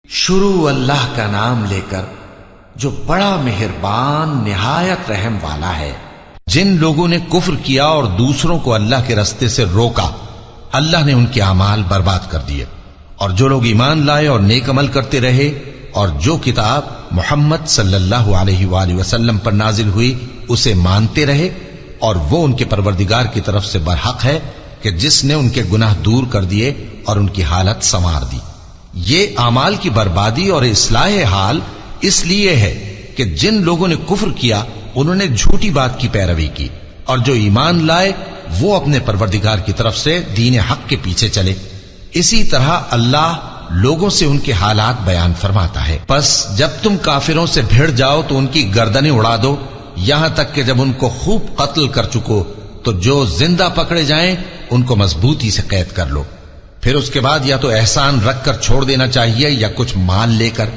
شروع اللہ کا نام لے کر جو بڑا مہربان نہایت رحم والا ہے۔ جن لوگوں نے کفر کیا اور دوسروں کو اللہ کے راستے سے روکا، اللہ نے ان کے اعمال برباد کر دیے، اور جو لوگ ایمان لائے اور نیک عمل کرتے رہے اور جو کتاب محمد صلی اللہ علیہ وآلہ وسلم پر نازل ہوئی اسے مانتے رہے، اور وہ ان کے پروردگار کی طرف سے برحق ہے کہ جس نے ان کے گناہ دور کر دیے اور ان کی حالت سنوار دی۔ یہ اعمال کی بربادی اور اصلاح حال اس لیے ہے کہ جن لوگوں نے کفر کیا انہوں نے جھوٹی بات کی پیروی کی، اور جو ایمان لائے وہ اپنے پروردگار کی طرف سے دین حق کے پیچھے چلے۔ اسی طرح اللہ لوگوں سے ان کے حالات بیان فرماتا ہے۔ پس جب تم کافروں سے بھیڑ جاؤ تو ان کی گردنیں اڑا دو، یہاں تک کہ جب ان کو خوب قتل کر چکو تو جو زندہ پکڑے جائیں ان کو مضبوطی سے قید کر لو۔ پھر اس کے بعد یا تو احسان رکھ کر چھوڑ دینا چاہیے یا کچھ مال لے کر،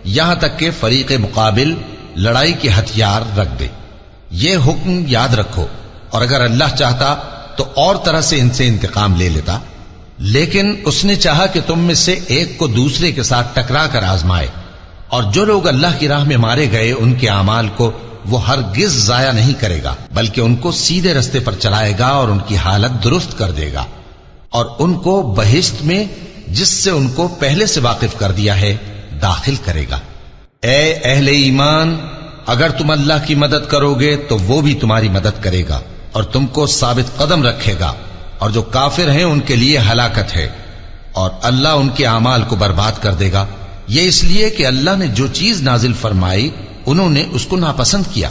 یہاں تک کہ فریق مقابل لڑائی کے ہتھیار رکھ دے۔ یہ حکم یاد رکھو، اور اگر اللہ چاہتا تو اور طرح سے ان سے انتقام لے لیتا، لیکن اس نے چاہا کہ تم میں سے ایک کو دوسرے کے ساتھ ٹکرا کر آزمائے، اور جو لوگ اللہ کی راہ میں مارے گئے ان کے اعمال کو وہ ہرگز ضائع نہیں کرے گا، بلکہ ان کو سیدھے رستے پر چلائے گا اور ان کی حالت درست کر دے گا، اور ان کو بہشت میں جس سے ان کو پہلے سے واقف کر دیا ہے داخل کرے گا۔ اے اہل ایمان، اگر تم اللہ کی مدد کرو گے تو وہ بھی تمہاری مدد کرے گا اور تم کو ثابت قدم رکھے گا، اور جو کافر ہیں ان کے لیے ہلاکت ہے، اور اللہ ان کے اعمال کو برباد کر دے گا۔ یہ اس لیے کہ اللہ نے جو چیز نازل فرمائی انہوں نے اس کو ناپسند کیا،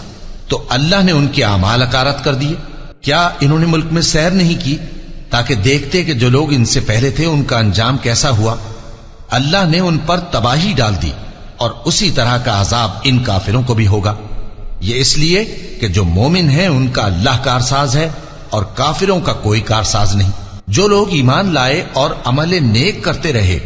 تو اللہ نے ان کے اعمال اکارت کر دیے۔ کیا انہوں نے ملک میں سیر نہیں کی تاکہ دیکھتے کہ جو لوگ ان سے پہلے تھے ان کا انجام کیسا ہوا؟ اللہ نے ان پر تباہی ڈال دی، اور اسی طرح کا عذاب ان کافروں کو بھی ہوگا۔ یہ اس لیے کہ جو مومن ہیں ان کا اللہ کارساز ہے اور کافروں کا کوئی کارساز نہیں۔ جو لوگ ایمان لائے اور عمل نیک کرتے رہے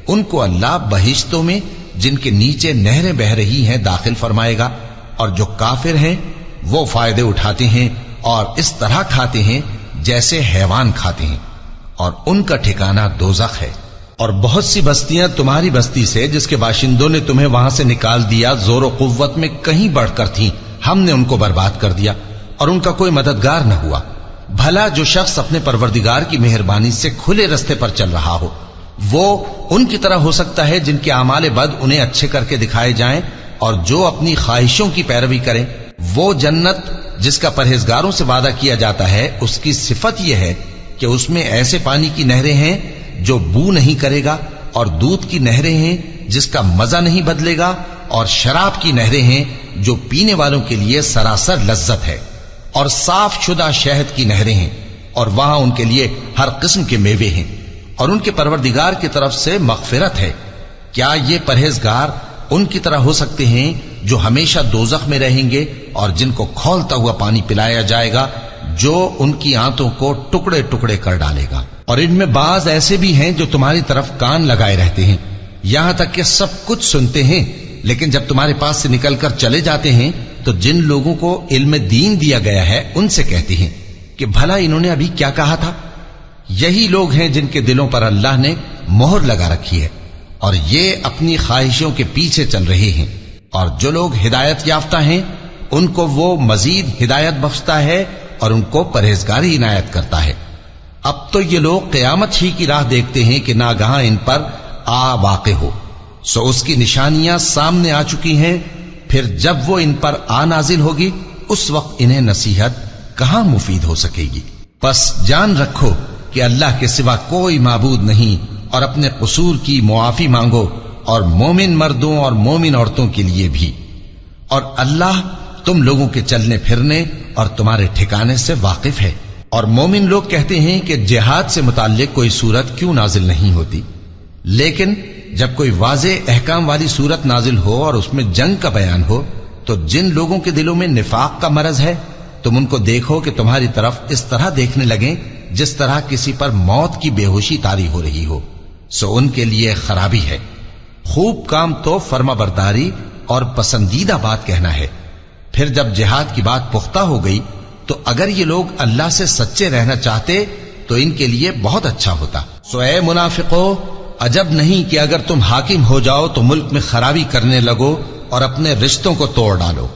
ان کو اللہ بہشتوں میں جن کے نیچے نہریں بہ رہی ہیں داخل فرمائے گا، اور جو کافر ہیں وہ فائدے اٹھاتے ہیں اور اس طرح کھاتے ہیں جیسے حیوان کھاتے ہیں، اور ان کا ٹھکانہ دوزخ ہے۔ اور بہت سی بستیاں تمہاری بستی سے جس کے باشندوں نے تمہیں وہاں سے نکال دیا زور و قوت میں کہیں بڑھ کر تھیں، ہم نے ان کو برباد کر دیا اور ان کا کوئی مددگار نہ ہوا۔ بھلا جو شخص اپنے پروردگار کی مہربانی سے کھلے رستے پر چل رہا ہو وہ ان کی طرح ہو سکتا ہے جن کے اعمال بد انہیں اچھے کر کے دکھائے جائیں، اور جو اپنی خواہشوں کی پیروی کریں۔ وہ جنت جس کا پرہیزگاروں سے وعدہ کیا جاتا ہے اس کی صفت یہ ہے کہ اس میں ایسے پانی کی نہریں ہیں جو بو نہیں کرے گا، اور دودھ کی نہریں ہیں جس کا مزہ نہیں بدلے گا، اور شراب کی نہریں ہیں جو پینے والوں کے لیے سراسر لذت ہے، اور صاف شدہ شہد کی نہریں ہیں، اور وہاں ان کے لیے ہر قسم کے میوے ہیں، اور ان کے پروردگار کی طرف سے مغفرت ہے۔ کیا یہ پرہیزگار ان کی طرح ہو سکتے ہیں جو ہمیشہ دوزخ میں رہیں گے اور جن کو کھولتا ہوا پانی پلایا جائے گا جو ان کی آنتوں کو ٹکڑے ٹکڑے کر ڈالے گا؟ اور ان میں بعض ایسے بھی ہیں جو تمہاری طرف کان لگائے رہتے ہیں، یہاں تک کہ سب کچھ سنتے ہیں، لیکن جب تمہارے پاس سے نکل کر چلے جاتے ہیں تو جن لوگوں کو علم دین دیا گیا ہے ان سے کہتے ہیں کہ بھلا انہوں نے ابھی کیا کہا تھا؟ یہی لوگ ہیں جن کے دلوں پر اللہ نے مہر لگا رکھی ہے، اور یہ اپنی خواہشوں کے پیچھے چل رہے ہیں۔ اور جو لوگ ہدایت یافتہ ہیں ان کو وہ مزید ہدایت بخشتا ہے اور ان کو پرہیزگاری عنایت کرتا ہے۔ اب تو یہ لوگ قیامت ہی کی راہ دیکھتے ہیں کہ ناگہاں ان پر آ واقع ہو، سو اس کی نشانیاں سامنے آ چکی ہیں، پھر جب وہ ان پر آ نازل ہوگی اس وقت انہیں نصیحت کہاں مفید ہو سکے گی۔ پس جان رکھو کہ اللہ کے سوا کوئی معبود نہیں، اور اپنے قصور کی معافی مانگو، اور مومن مردوں اور مومن عورتوں کے لیے بھی۔ اور اللہ تم لوگوں کے چلنے پھرنے اور تمہارے ٹھکانے سے واقف ہے۔ اور مومن لوگ کہتے ہیں کہ جہاد سے متعلق کوئی صورت کیوں نازل نہیں ہوتی، لیکن جب کوئی واضح احکام والی صورت نازل ہو اور اس میں جنگ کا بیان ہو تو جن لوگوں کے دلوں میں نفاق کا مرض ہے تم ان کو دیکھو کہ تمہاری طرف اس طرح دیکھنے لگیں جس طرح کسی پر موت کی بے ہوشی طاری ہو رہی ہو، سو ان کے لیے خرابی ہے۔ خوب کام تو فرما برداری اور پسندیدہ بات کہنا ہے۔ پھر جب جہاد کی بات پختہ ہو گئی تو اگر یہ لوگ اللہ سے سچے رہنا چاہتے تو ان کے لیے بہت اچھا ہوتا۔ سو اے منافقو، عجب نہیں کہ اگر تم حاکم ہو جاؤ تو ملک میں خرابی کرنے لگو اور اپنے رشتوں کو توڑ ڈالو۔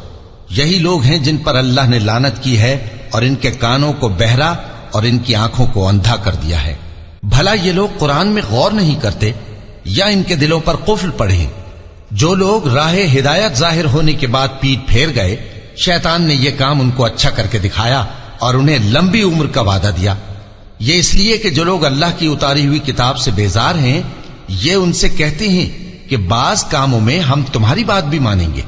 یہی لوگ ہیں جن پر اللہ نے لعنت کی ہے اور ان کے کانوں کو بہرا اور ان کی آنکھوں کو اندھا کر دیا ہے۔ بھلا یہ لوگ قرآن میں غور نہیں کرتے یا ان کے دلوں پر قفل پڑے؟ جو لوگ راہ ہدایت ظاہر ہونے کے بعد پیٹ پھیر گئے، شیطان نے یہ کام ان کو اچھا کر کے دکھایا اور انہیں لمبی عمر کا وعدہ دیا۔ یہ اس لیے کہ جو لوگ اللہ کی اتاری ہوئی کتاب سے بیزار ہیں، یہ ان سے کہتے ہیں کہ بعض کاموں میں ہم تمہاری بات بھی مانیں گے،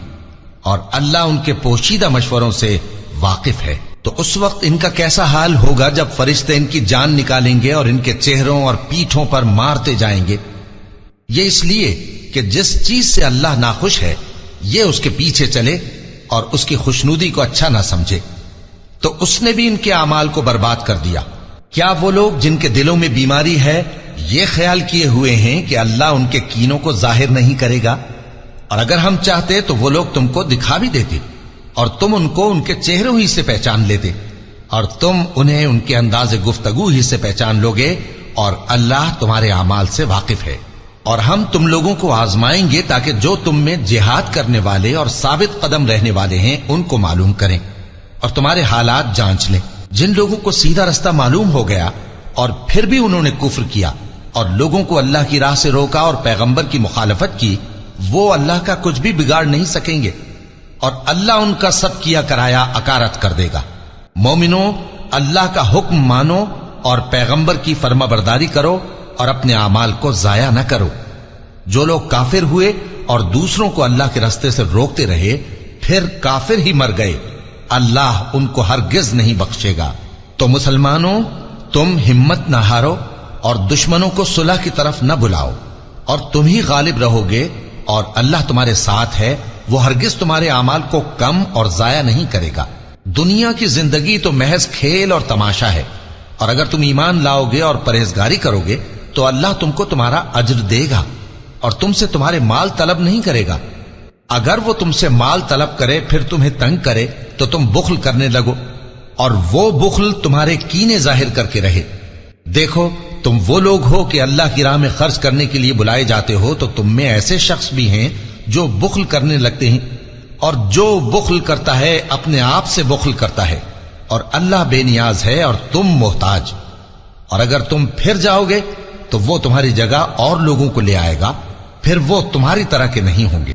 اور اللہ ان کے پوشیدہ مشوروں سے واقف ہے۔ تو اس وقت ان کا کیسا حال ہوگا جب فرشتے ان کی جان نکالیں گے اور ان کے چہروں اور پیٹھوں پر مارتے جائیں گے۔ یہ اس لیے کہ جس چیز سے اللہ ناخوش ہے یہ اس کے پیچھے چلے اور اس کی خوشنودی کو اچھا نہ سمجھے، تو اس نے بھی ان کے اعمال کو برباد کر دیا۔ کیا وہ لوگ جن کے دلوں میں بیماری ہے یہ خیال کیے ہوئے ہیں کہ اللہ ان کے کینوں کو ظاہر نہیں کرے گا؟ اور اگر ہم چاہتے تو وہ لوگ تم کو دکھا بھی دیتے اور تم ان کو ان کے چہروں ہی سے پہچان لیتے، اور تم انہیں ان کے انداز گفتگو ہی سے پہچان لوگے، اور اللہ تمہارے اعمال سے واقف ہے۔ اور ہم تم لوگوں کو آزمائیں گے تاکہ جو تم میں جہاد کرنے والے اور ثابت قدم رہنے والے ہیں ان کو معلوم کریں اور تمہارے حالات جانچ لیں۔ جن لوگوں کو سیدھا رستہ معلوم ہو گیا اور پھر بھی انہوں نے کفر کیا اور لوگوں کو اللہ کی راہ سے روکا اور پیغمبر کی مخالفت کی، وہ اللہ کا کچھ بھی بگاڑ نہیں سکیں گے، اور اللہ ان کا سب کیا کرایا اکارت کر دے گا۔ مومنو، اللہ کا حکم مانو اور پیغمبر کی فرما برداری کرو اور اپنے اعمال کو ضائع نہ کرو۔ جو لوگ کافر ہوئے اور دوسروں کو اللہ کے راستے سے روکتے رہے پھر کافر ہی مر گئے، اللہ ان کو ہرگز نہیں بخشے گا۔ تو مسلمانوں، تم ہمت نہ ہارو اور دشمنوں کو صلح کی طرف نہ بلاؤ، اور تم ہی غالب رہو گے، اور اللہ تمہارے ساتھ ہے، وہ ہرگز تمہارے اعمال کو کم اور ضائع نہیں کرے گا۔ دنیا کی زندگی تو محض کھیل اور تماشا ہے، اور اگر تم ایمان لاؤ گے اور پرہیزگاری کرو گے تو اللہ تم کو تمہارا اجر دے گا اور تم سے تمہارے مال طلب نہیں کرے گا۔ اگر وہ تم سے مال طلب کرے پھر تمہیں تنگ کرے تو تم بخل کرنے لگو، اور وہ بخل تمہارے کینے ظاہر کر کے رہے۔ دیکھو، تم وہ لوگ ہو کہ اللہ کی راہ میں خرچ کرنے کے لیے بلائے جاتے ہو، تو تم میں ایسے شخص بھی ہیں جو بخل کرنے لگتے ہیں، اور جو بخل کرتا ہے اپنے آپ سے بخل کرتا ہے، اور اللہ بے نیاز ہے اور تم محتاج۔ اور اگر تم پھر جاؤ گے تو وہ تمہاری جگہ اور لوگوں کو لے آئے گا، پھر وہ تمہاری طرح کے نہیں ہوں گے۔